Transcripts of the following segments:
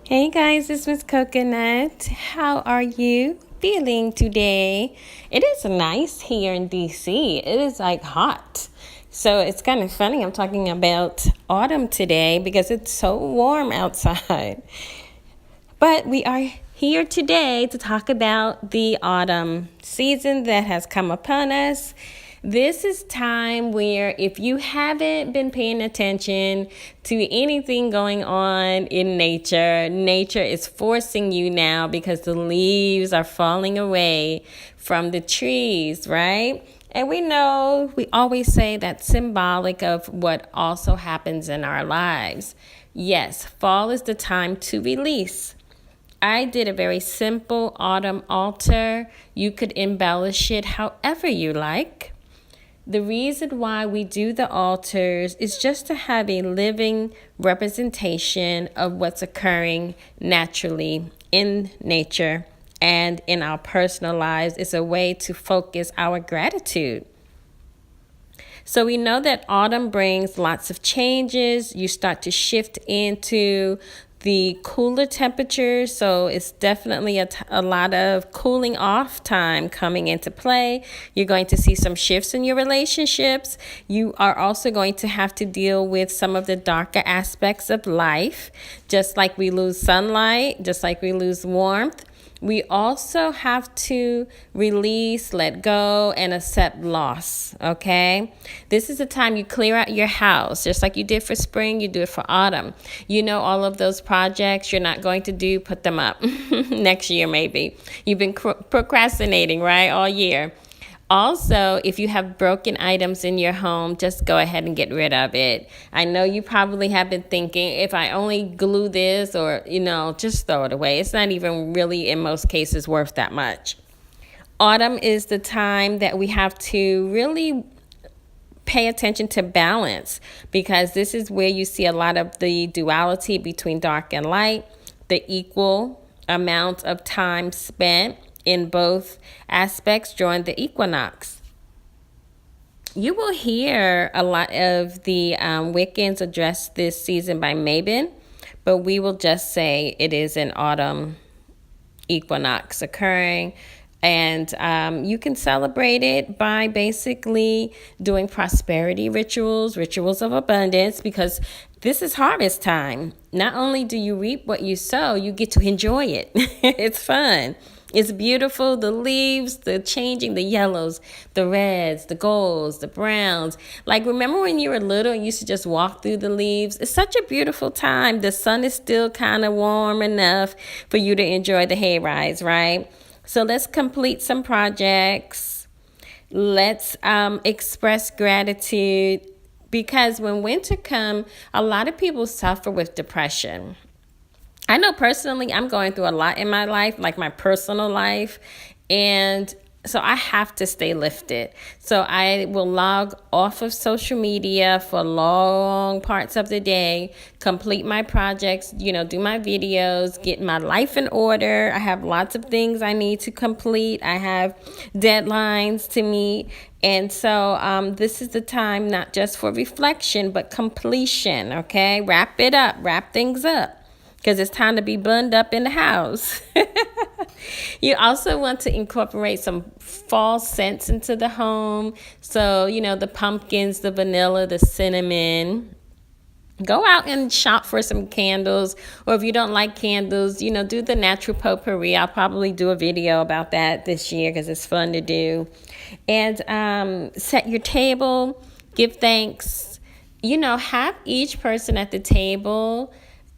Hey guys, it's Miss Coconut. How are you feeling today? It is nice here in DC. It is like hot. So it's kind of funny. I'm talking about autumn today because it's so warm outside. But we are here today to talk about the autumn season that has come upon us. This is time where if you haven't been paying attention to anything going on in nature, nature is forcing you now because the leaves are falling away from the trees, right? And we know, we always say that's symbolic of what also happens in our lives. Yes, fall is the time to release. I did a very simple autumn altar. You could embellish it however you like. The reason why we do the altars is just to have a living representation of what's occurring naturally in nature and in our personal lives. It's a way to focus our gratitude. So we know that autumn brings lots of changes. You start to shift into the cooler temperatures. So it's definitely a lot of cooling off time coming into play. You're going to see some shifts in your relationships. You are also going to have to deal with some of the darker aspects of life. Just like we lose sunlight, just like we lose warmth, we also have to release, let go, and accept loss, okay? This is the time you clear out your house. Just like you did for spring, you do it for autumn. You know, all of those projects you're not going to do, put them up next year maybe. You've been procrastinating, right, all year. Also, if you have broken items in your home, just go ahead and get rid of it. I know you probably have been thinking, if I only glue this or, just throw it away. It's not even really, in most cases, worth that much. Autumn is the time that we have to really pay attention to balance because this is where you see a lot of the duality between dark and light, the equal amount of time spent in both aspects during the equinox. You will hear a lot of the Wiccans address this season by Mabon, but we will just say it is an autumn equinox occurring. And you can celebrate it by basically doing prosperity rituals, rituals of abundance, because this is harvest time. Not only do you reap what you sow, you get to enjoy it. It's fun. It's beautiful. The leaves, the changing, the yellows, the reds, the golds, the browns. Like, remember when you were little and you used to just walk through the leaves? It's such a beautiful time. The sun is still kind of warm enough for you to enjoy the hayrise, right? So let's complete some projects. Let's express gratitude because when winter comes, a lot of people suffer with depression. I know personally I'm going through a lot in my life, like my personal life, and so I have to stay lifted. So I will log off of social media for long parts of the day, complete my projects, do my videos, get my life in order. I have lots of things I need to complete. I have deadlines to meet. And so this is the time not just for reflection, but completion, okay? Wrap it up, wrap things up, because it's time to be bundled up in the house. You also want to incorporate some fall scents into the home. So, the pumpkins, the vanilla, the cinnamon. Go out and shop for some candles. Or if you don't like candles, do the natural potpourri. I'll probably do a video about that this year because it's fun to do. And set your table. Give thanks. Have each person at the table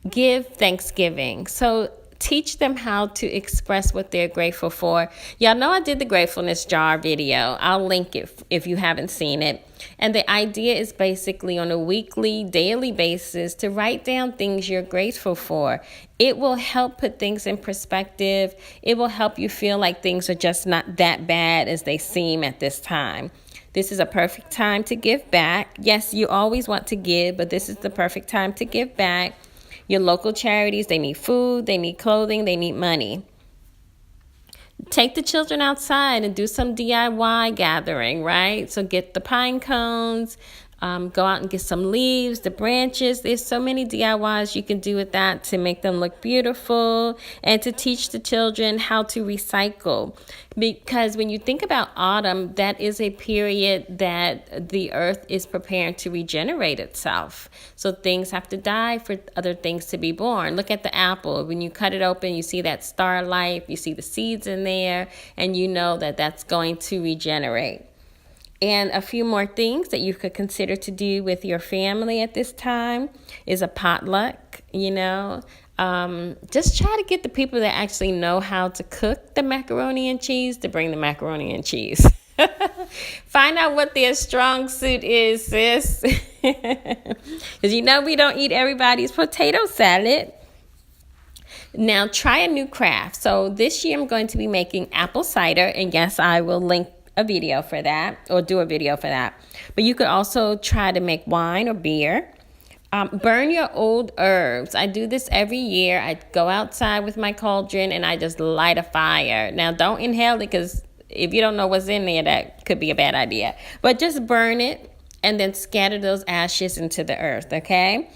give Thanksgiving. So teach them how to express what they're grateful for. Y'all know I did the gratefulness jar video. I'll link it if you haven't seen it. And the idea is basically on a weekly, daily basis to write down things you're grateful for. It will help put things in perspective. It will help you feel like things are just not that bad as they seem at this time. This is a perfect time to give back. Yes, you always want to give, but this is the perfect time to give back. Your local charities, they need food, they need clothing, they need money. Take the children outside and do some DIY gathering, right? So get the pine cones, Go out and get some leaves, the branches. There's so many DIYs you can do with that to make them look beautiful and to teach the children how to recycle. Because when you think about autumn, that is a period that the earth is preparing to regenerate itself. So things have to die for other things to be born. Look at the apple. When you cut it open, you see that starlight, you see the seeds in there, and you know that that's going to regenerate. And a few more things that you could consider to do with your family at this time is a potluck, Just try to get the people that actually know how to cook the macaroni and cheese to bring the macaroni and cheese. Find out what their strong suit is, sis. Because we don't eat everybody's potato salad. Now, try a new craft. So this year I'm going to be making apple cider. And yes, I will link a video for that or do a video for that. But you could also try to make wine or beer. Burn your old herbs. I do this every year. I go outside with my cauldron and I just light a fire. Now, don't inhale it because if you don't know what's in there, that could be a bad idea. But just burn it and then scatter those ashes into the earth, okay?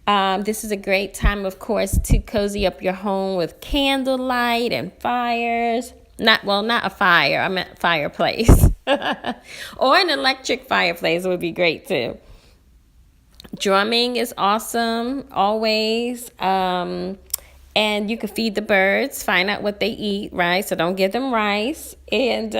This is a great time, of course, to cozy up your home with candlelight and fires. Not a fire, I meant fireplace. Or an electric fireplace would be great too. Drumming is awesome, always. And you can feed the birds, find out what they eat, right? So don't give them rice. And,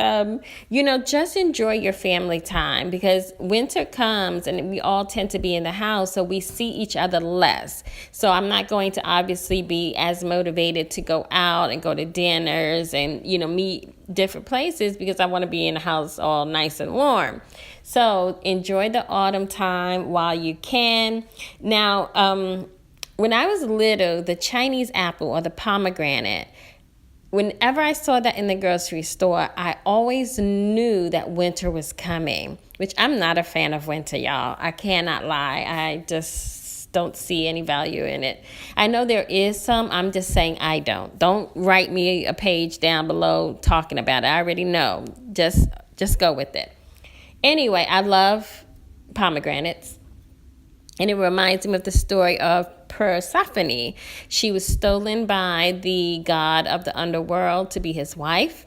just enjoy your family time because winter comes and we all tend to be in the house, so we see each other less. So I'm not going to obviously be as motivated to go out and go to dinners and, meet different places because I want to be in the house all nice and warm. So enjoy the autumn time while you can. Now, when I was little, the Chinese apple or the pomegranate, whenever I saw that in the grocery store, I always knew that winter was coming, which I'm not a fan of winter, y'all. I cannot lie. I just don't see any value in it. I know there is some. I'm just saying I don't. Don't write me a page down below talking about it. I already know. Just go with it. Anyway, I love pomegranates. And it reminds me of the story of Persephone. She was stolen by the god of the underworld to be his wife.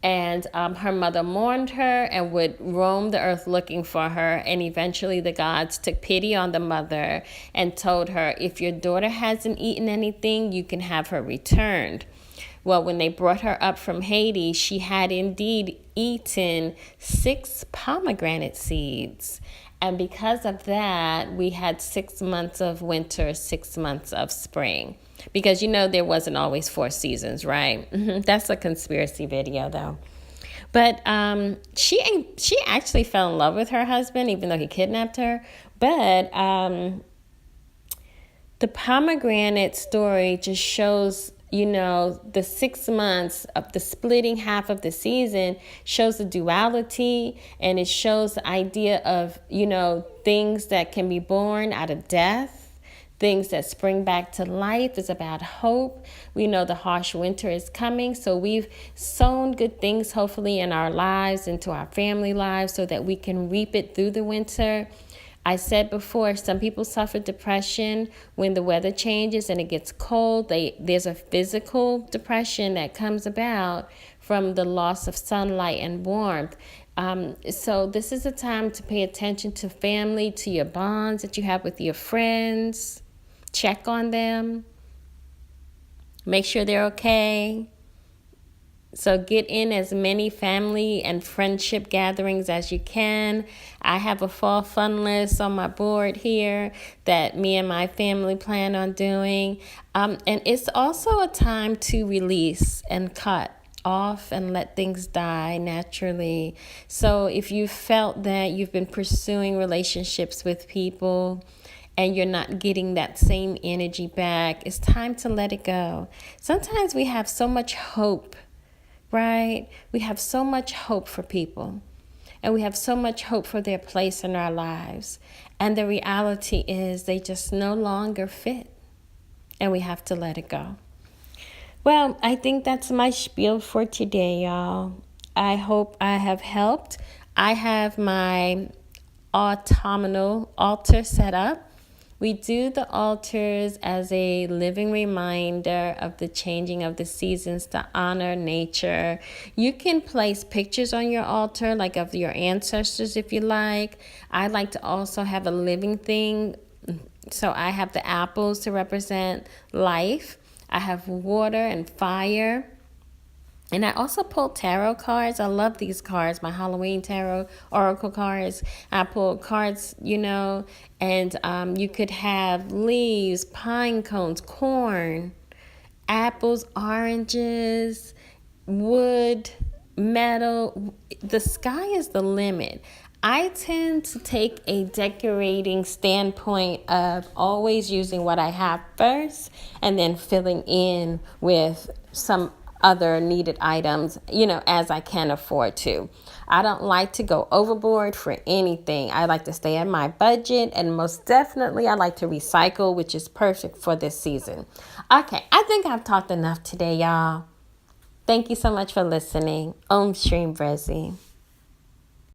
And her mother mourned her and would roam the earth looking for her. And eventually the gods took pity on the mother and told her, if your daughter hasn't eaten anything, you can have her returned. Well, when they brought her up from Hades, she had indeed eaten 6 pomegranate seeds. And because of that, we had 6 months of winter, 6 months of spring. Because there wasn't always 4 seasons, right? That's a conspiracy video, though. But she actually fell in love with her husband, even though he kidnapped her. But the pomegranate story just shows, the 6 months of the splitting half of the season shows the duality, and it shows the idea of, things that can be born out of death, things that spring back to life. Is about hope. We know the harsh winter is coming, so we've sown good things, hopefully, in our lives, into our family lives, so that we can reap it through the winter. I said before, some people suffer depression when the weather changes and it gets cold. There's a physical depression that comes about from the loss of sunlight and warmth. So this is a time to pay attention to family, to your bonds that you have with your friends. Check on them. Make sure they're okay. So get in as many family and friendship gatherings as you can. I have a fall fun list on my board here that me and my family plan on doing. And it's also a time to release and cut off and let things die naturally. So if you felt that you've been pursuing relationships with people and you're not getting that same energy back, it's time to let it go. Sometimes we have so much hope. Right? We have so much hope for people, and we have so much hope for their place in our lives. And the reality is they just no longer fit, and we have to let it go. Well, I think that's my spiel for today, y'all. I hope I have helped. I have my autumnal altar setup. We do the altars as a living reminder of the changing of the seasons to honor nature. You can place pictures on your altar, like of your ancestors if you like. I like to also have a living thing. So I have the apples to represent life. I have water and fire. And I also pulled tarot cards. I love these cards, my Halloween tarot oracle cards. I pulled cards, and you could have leaves, pine cones, corn, apples, oranges, wood, metal. The sky is the limit. I tend to take a decorating standpoint of always using what I have first and then filling in with some other needed items, as I can afford to. I don't like to go overboard for anything. I like to stay at my budget, and most definitely I like to recycle, which is perfect for this season. Okay, I think I've talked enough today, y'all. Thank you so much for listening. Om Shri Brezi.